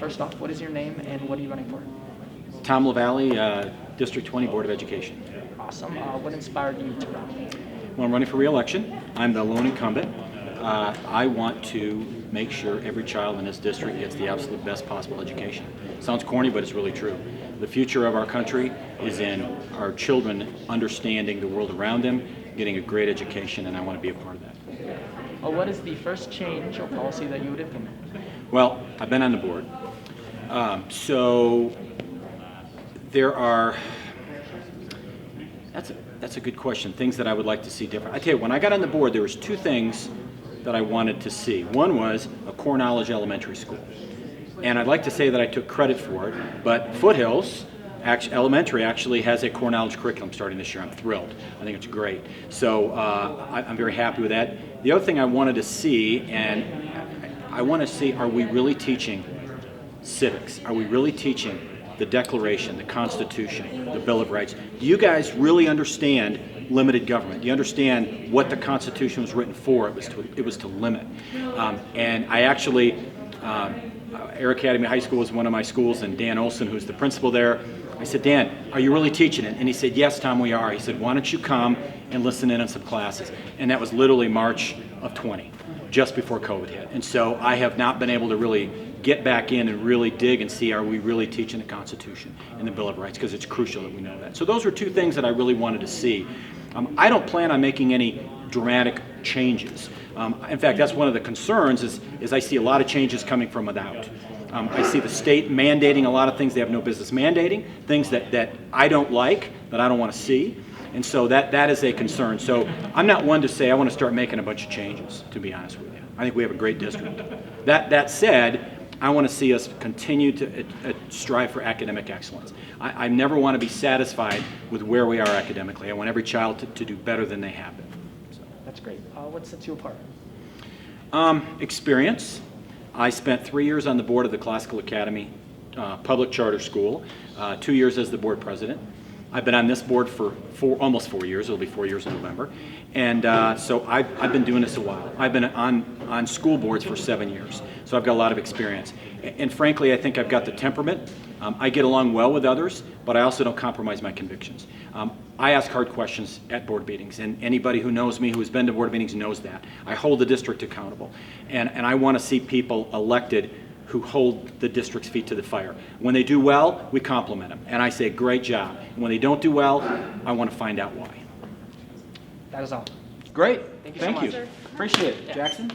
First off, what is your name and what are you running for? Tom LaValley, District 20 Board of Education. Awesome. What inspired you to run? Well, I'm running for re-election. I'm the lone incumbent. I want to make sure every child in this district gets the absolute best possible education. Sounds corny, but it's really true. The future of our country is in our children understanding the world around them, getting a great education, and I want to be a part of that. What is the first change or policy that you would implement? Well, I've been on the board. So there are, that's a good question, things that I would like to see different. I tell you, when I got on the board, there was two things that I wanted to see. One was a core knowledge elementary school. And I'd like to say that I took credit for it, but Foothills Elementary actually has a core knowledge curriculum starting this year. I'm thrilled. I think it's great. So I'm very happy with that. The other thing I wanted to see, and I want to see, are we really teaching civics? Are we really teaching the Declaration, the Constitution, the Bill of Rights? Do you guys really understand limited government? Do you understand what the Constitution was written for? It was to limit. And I actually, Air Academy High School was one of my schools, and Dan Olson, who's the principal there, I said, Dan, are you really teaching it? And he said, yes, Tom, we are. He said, why don't you come and listen in on some classes? And that was literally March of 20, just before COVID hit. And so I have not been able to really get back in and really dig and see, are we really teaching the Constitution and the Bill of Rights, because it's crucial that we know that. So those were two things that I really wanted to see. I don't plan on making any dramatic changes. In fact, that's one of the concerns is I see a lot of changes coming from without. I see the state mandating a lot of things they have no business mandating, things that I don't like, that I don't want to see. And so that is a concern. So I'm not one to say I want to start making a bunch of changes, to be honest with you. I think we have a great district. That said, I want to see us continue to strive for academic excellence. I never want to be satisfied with where we are academically. I want every child to do better than they have been. So. That's great. What sets you apart? Experience. I spent 3 years on the board of the Classical Academy public charter school, 2 years as the board president. I've been on this board for almost 4 years. It'll be 4 years in November. And so I've been doing this a while. I've been on school boards for 7 years. So I've got a lot of experience. And frankly, I think I've got the temperament. I get along well with others, but I also don't compromise my convictions. I ask hard questions at board meetings, and anybody who knows me, who's been to board meetings, knows that. I hold the district accountable. And I want to see people elected who hold the district's feet to the fire. When they do well, we compliment them, and I say, great job. And when they don't do well, I want to find out why. That is all. Great. Thank you so much. Appreciate it. Jackson?